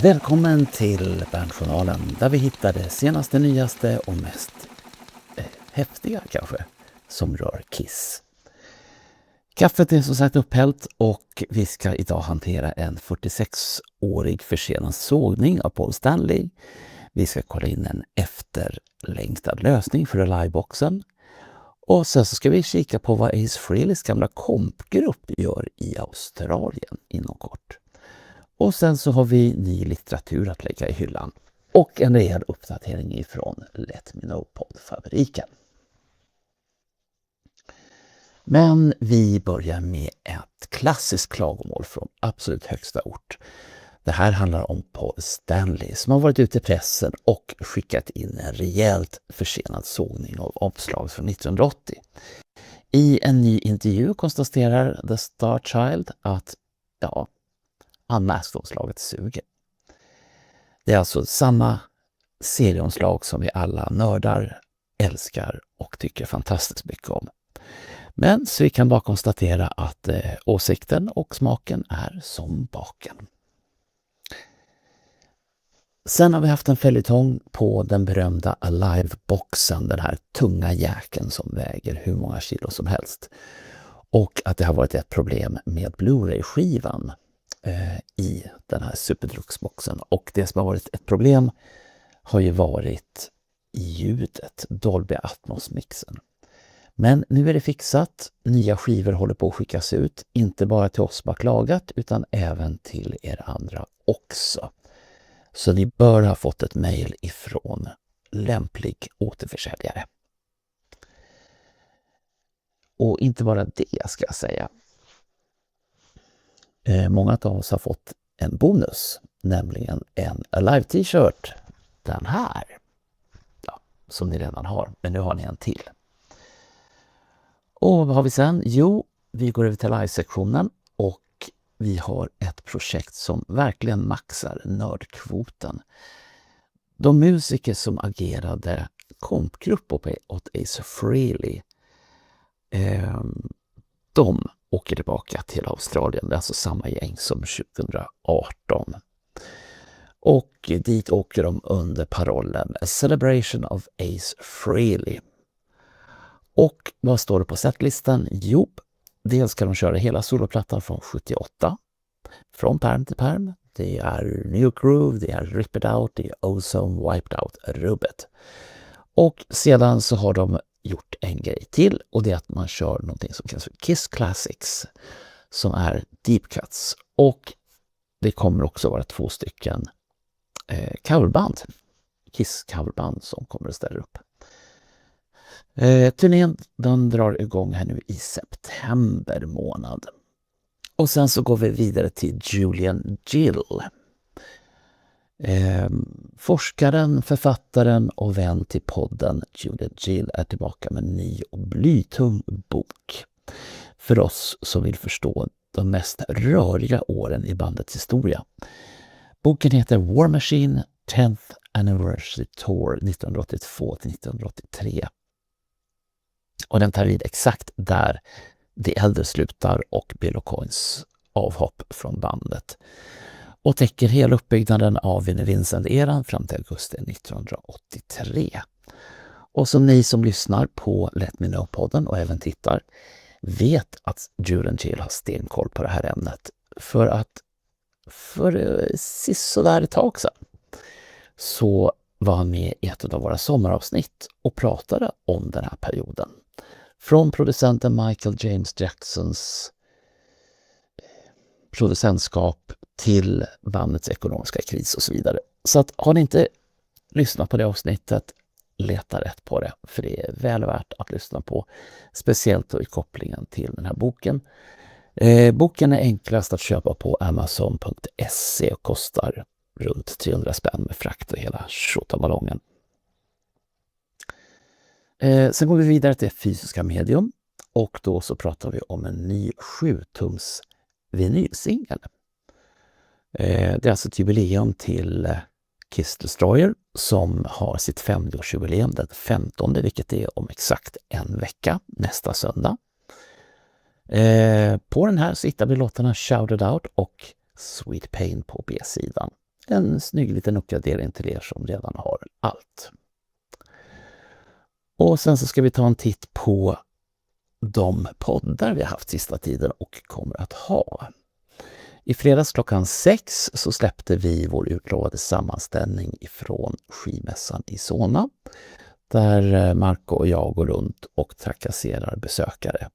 Välkommen till Bandjournalen där vi hittar det senaste, nyaste och mest häftiga kanske som rör Kiss. Kaffet är som sagt upphällt och vi ska idag hantera en 46-årig försenad sågning av Paul Stanley. Vi ska kolla in en efterlängtad lösning för liveboxen. Och sen så ska vi kika på vad Ace Frehleys gamla kompgrupp gör i Australien inom kort. Och sen så har vi ny litteratur att lägga i hyllan. Och en rejäl uppdatering ifrån Let Me Know-poddfabriken. Men vi börjar med ett klassiskt klagomål från absolut högsta ort. Det här handlar om Paul Stanley som har varit ute i pressen och skickat in en rejält försenad sågning av omslag från 1980. I en ny intervju konstaterar The Star Child att Unmasked-omslaget suger. Det är alltså samma serieomslag som vi alla nördar, älskar och tycker fantastiskt mycket om. Men så vi kan bara konstatera att åsikten och smaken är som baken. Sen har vi haft en följetong på den berömda Alive-boxen, den här tunga jäkeln som väger hur många kilo som helst. Och att det har varit ett problem med Blu-ray-skivan i den här superdrucksboxen. Och det som har varit ett problem har ju varit ljudet, Dolby Atmos-mixen. Men nu är det fixat, nya skivor håller på att skickas ut, inte bara till oss som har klagat utan även till er andra också. Så ni bör ha fått ett mejl ifrån lämplig återförsäljare. Och inte bara det ska jag säga. Många av oss har fått en bonus, nämligen en Alive t-shirt. Den här, som ni redan har, men nu har ni en till. Och vad har vi sen? Jo, vi går över till live-sektionen och vi har ett projekt som verkligen maxar nördkvoten. De musiker som agerade kompgrupp åt Ace Frehley, de åker tillbaka till Australien. Det är alltså samma gäng som 2018. Och dit åker de under parollen A Celebration of Ace Frehley. Och vad står det på setlistan? Jo, dels ska de köra hela soloplattan från 78. Från perm till perm. Det är New Groove, det är Rip It Out, det är Ozone, Wiped Out, rubbet. Och sedan så har de gjort en grej till och det är att man kör någonting som kallas för Kiss Classics som är deep cuts. Och det kommer också vara 2 stycken coverband, Kiss coverband som kommer att ställa upp. Turnén den drar igång här nu i september månad. Och sen så går vi vidare till Julian Gill. Forskaren, författaren och vän till podden Julian Gill är tillbaka med en ny och blytung bok. För oss som vill förstå de mest röriga åren i bandets historia. Boken heter War Machine 10th Anniversary Tour 1982-1983. Och den tar vid exakt där The Elder slutar och Bill Aucoins avhopp från bandet. Och täcker hela uppbyggnaden av Vinnie Vincent-eran fram till augusti 1983. Och som ni som lyssnar på Let Me Know-podden och även tittar vet att Julian Gill har stenkoll på det här ämnet. För att för sisådär ett tag sedan så var han med i ett av våra sommaravsnitt och pratade om den här perioden. Från producenten Michael James Jacksons producentskap till bandets ekonomiska kris och så vidare. Så att har ni inte lyssnat på det avsnittet, leta rätt på det. För det är väl värt att lyssna på. Speciellt då i kopplingen till den här boken. Boken är enklast att köpa på amazon.se och kostar runt 300 spänn med frakt och hela tjottaballongen. Sen går vi vidare till fysiska medium och då så pratar vi om en ny 7-tums vinylsingel. Det är alltså ett jubileum till Kiss Destroyer som har sitt 50-årsjubileum den 15, vilket är om exakt en vecka nästa söndag. På den här så hittar vi låtarna Shouted Out och Sweet Pain på B-sidan. en snygg liten uppgradering till er som redan har allt. Och sen så ska vi ta en titt på de poddar vi har haft sista tiden och kommer att ha. I fredags klockan 6 så släppte vi vår utlovade sammanställning ifrån skivmässan i Solna, där Marco och jag går runt och trakasserar besökare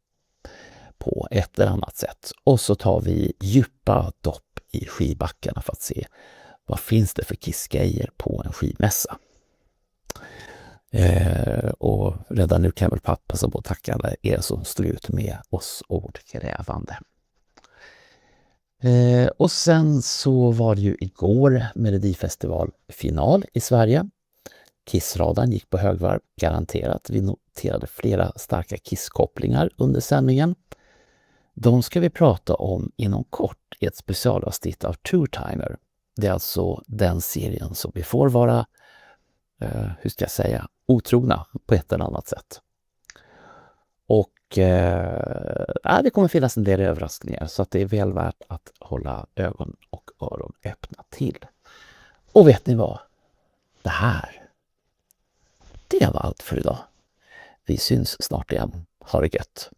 på ett eller annat sätt. Och så tar vi djupa dopp i skivbackarna för att se vad finns det för kissgrejer på en skivmässa. Och redan nu kan jag väl passa på att tacka alla er som står ut med oss ordkrävande. Och sen så var det ju igår Melodifestivalfinal i Sverige. Kissradan gick på högvarv, garanterat. Vi noterade flera starka kisskopplingar under sändningen. De ska vi prata om inom kort i ett specialavsnitt av Two Timer. Det är alltså den serien som vi får vara, hur ska jag säga, otrogna på ett eller annat sätt. Och det kommer finnas en del överraskningar, så att det är väl värt att hålla ögon och öron öppna till. Och vet ni vad? Det var allt för idag. Vi syns snart igen. Ha det gött!